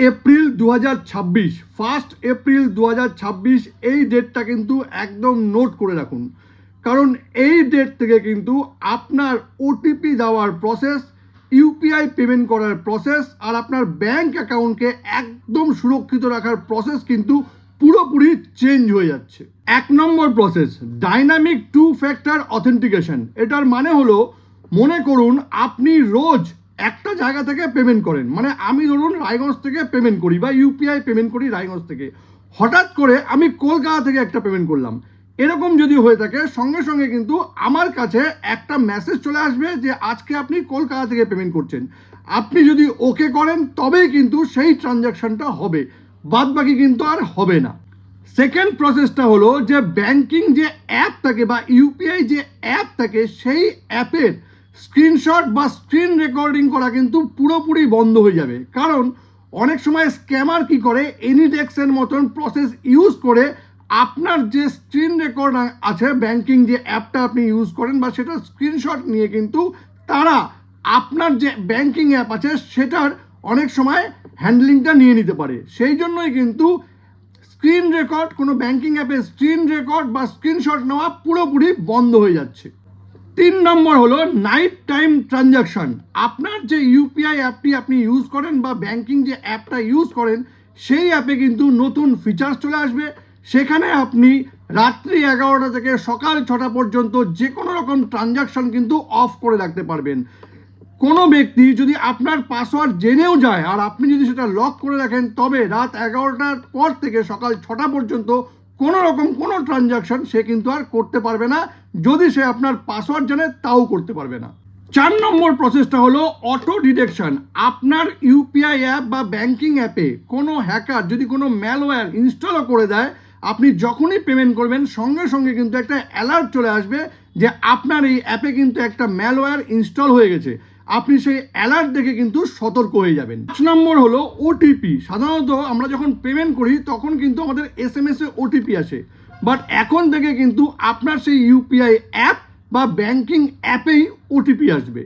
April 2026, 1 April 2026 এই ডেটটা কিন্তু একদম নোট করে রাখুন, কারণ এই ডেট থেকে কিন্তু আপনার ওটিপি দেওয়ার প্রসেস, ইউপিআই পেমেন্ট করার প্রসেস আর আপনার ব্যাংক অ্যাকাউন্টকে একদম সুরক্ষিত রাখার প্রসেস কিন্তু পুরোপুরি চেঞ্জ হয়ে যাচ্ছে। 1 নম্বর প্রসেস, ডাইনামিক 2 ফ্যাক্টর অথেন্টিকেশন। এটার মানে হলো, মনে করুন আপনি রোজ একটা জায়গা থেকে পেমেন্ট করেন, মানে আমি ধরুন রায়গঞ্জ থেকে পেমেন্ট করি বা ইউপিআই পেমেন্ট করি রায়গঞ্জ থেকে, হঠাৎ করে আমি কলকাতা থেকে একটা পেমেন্ট করলাম, এরকম যদি হয়ে থাকে সঙ্গে সঙ্গে কিন্তু আমার কাছে একটা মেসেজ চলে আসবে যে আজকে আপনি কলকাতা থেকে পেমেন্ট করছেন। আপনি যদি ওকে করেন তবেই কিন্তু সেই ট্রানজ্যাকশনটা হবে, বাদ বাকি কিন্তু আর হবে না। সেকেন্ড প্রসেসটা হলো যে ব্যাংকিং যে অ্যাপ থাকে বা ইউপিআই যে অ্যাপ থাকে সেই অ্যাপের স্ক্রিনশট বা স্ক্রিন রেকর্ডিং করা কিন্তু পুরোপুরি বন্ধ হয়ে যাবে, কারণ অনেক সময় স্ক্যামার কি করে, এনিডেক্সের মতন প্রসেস ইউজ করে আপনার যে স্ক্রিন রেকর্ড আছে ব্যাংকিং যে অ্যাপটা আপনি ইউজ করেন বা সেটা স্ক্রিনশট নিয়ে কিন্তু তারা আপনার যে ব্যাংকিং অ্যাপ আছে সেটার অনেক সময় হ্যান্ডলিংটা নিয়ে নিতে পারে। সেই জন্যই কিন্তু স্ক্রিন রেকর্ড, কোনো ব্যাংকিং অ্যাপে স্ক্রিন রেকর্ড বা স্ক্রিনশট নেওয়া পুরোপুরি বন্ধ হয়ে যাচ্ছে। 3 নম্বর হলো নাইট টাইম ট্রানজ্যাকশন। আপনার যে ইউপিআই অ্যাপটি আপনি ইউজ করেন বা ব্যাংকিং যে অ্যাপটা ইউজ করেন সেই অ্যাপে কিন্তু নতুন ফিচার্স চলে আসবে। সেখানে আপনি রাত্রি 11টা থেকে সকাল 6টা পর্যন্ত যে কোনো রকম ট্রানজ্যাকশন কিন্তু অফ করে রাখতে পারবেন। কোনো ব্যক্তি যদি আপনার পাসওয়ার্ড জেনেও যায় আর আপনি যদি সেটা লক করে রাখেন, তবে রাত 11টার পর থেকে সকাল 6টা পর্যন্ত কোনো রকম কোনো ট্রানজ্যাকশন সে কিন্তু আর করতে পারবে না, যদি সে আপনার পাসওয়ার্ড জানে তাও করতে পারবে না। 4 নম্বর প্রসেসটা হলো অটো ডিটেকশন। আপনার ইউপিআই অ্যাপ বা ব্যাংকিং অ্যাপে কোনো হ্যাকার যদি কোনো ম্যালওয়্যার ইনস্টলও করে দেয়, আপনি যখনই পেমেন্ট করবেন সঙ্গে সঙ্গে কিন্তু একটা অ্যালার্ট চলে আসবে যে আপনার এই অ্যাপে কিন্তু একটা ম্যালওয়্যার ইনস্টল হয়ে গেছে। আপনি সেই অ্যালার্ট দেখে কিন্তু সতর্ক হয়ে যাবেন। 5 নম্বর হলো ওটিপি। সাধারণত আমরা যখন পেমেন্ট করি তখন কিন্তু আমাদের এসএমএস এ ওটিপি আসে, বাট এখন থেকে কিন্তু আপনার সেই ইউপিআই অ্যাপ বা ব্যাংকিং অ্যাপেই ওটিপি আসবে।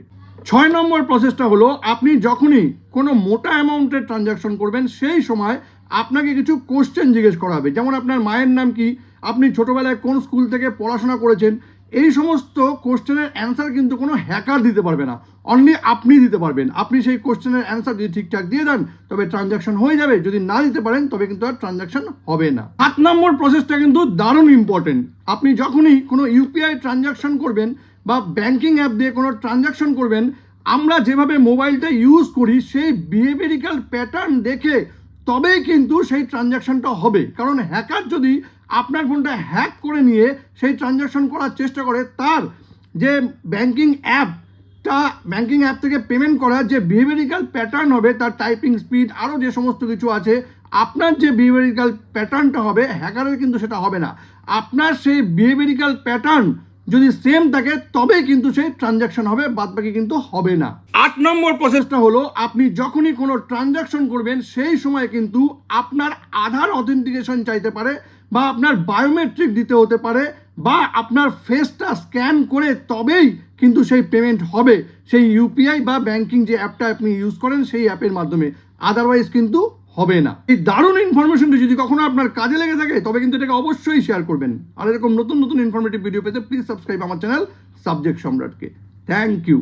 6 নম্বর প্রসেসটা হলো, আপনি যখনই কোনো মোটা অ্যামাউন্টের ট্রানজ্যাকশন করবেন সেই সময় আপনাকে কিছু কোশ্চেন জিজ্ঞেস করা হবে, যেমন আপনার মায়ের নাম কি, আপনি ছোটোবেলায় কোন স্কুল থেকে পড়াশোনা করেছেন। এই সমস্ত কোশ্চেনের অ্যান্সার কিন্তু কোনো হ্যাকার দিতে পারবে না, অনলি আপনি দিতে পারবেন। আপনি সেই কোশ্চেনের অ্যান্সার যদি ঠিকঠাক দিয়ে দেন তবে ট্রানজ্যাকশন হয়ে যাবে, যদি না দিতে পারেন তবে কিন্তু আর ট্রানজ্যাকশন হবে না। 7 নম্বর প্রসেসটা কিন্তু দারুণ ইম্পর্টেন্ট। আপনি যখনই কোনো ইউপিআই ট্রানজ্যাকশন করবেন বা ব্যাংকিং অ্যাপ দিয়ে কোনো ট্রানজ্যাকশন করবেন, আমরা যেভাবে মোবাইলটা ইউজ করি সেই বিহেভিয়ারিক্যাল প্যাটার্ন দেখে তবেই কিন্তু সেই ট্রানজ্যাকশনটা হবে, কারণ হ্যাকার যদি আপনার ফোনটা হ্যাক করে নিয়ে সেই ট্রানজ্যাকশন করার চেষ্টা করে, তার যে ব্যাংকিং অ্যাপ থেকে পেমেন্ট করার যে বিহেভিয়ারিক্যাল প্যাটার্ন হবে, তার টাইপিং স্পিড আরও যে সমস্ত কিছু আছে, আপনার যে বিহেভিয়ারিক্যাল প্যাটার্নটা হবে হ্যাকারের কিন্তু সেটা হবে না। আপনার সেই বিহেভিয়ারিক্যাল প্যাটার্ন যদি সেম থাকে তবেই কিন্তু সেই ট্রানজ্যাকশন হবে, বাদবাকি কিন্তু হবে না। 8 নম্বর প্রসেসটা হলো, আপনি যখনই কোনো ট্রানজ্যাকশন করবেন সেই সময় কিন্তু আপনার আধার অথেন্টিকেশন চাইতে পারে বা আপনার বায়োমেট্রিক দিতে হতে পারে বা আপনার ফেসটা স্ক্যান করে তবেই কিন্তু সেই পেমেন্ট হবে সেই ইউপিআই বা ব্যাংকিং যে অ্যাপটা আপনি ইউজ করেন সেই অ্যাপের মাধ্যমে, আদারওয়াইজ কিন্তু হবে না। এই দারুণ ইনফরমেশনটি যদি কখনো আপনার কাজে লেগে থাকে তবে কিন্তু এটাকে অবশ্যই শেয়ার করবেন। আর এরকম নতুন নতুন ইনফরমেটিভ ভিডিও পেতে প্লিজ সাবস্ক্রাইব আমার চ্যানেল সাবজেক্ট সম্রাটকে। Thank you.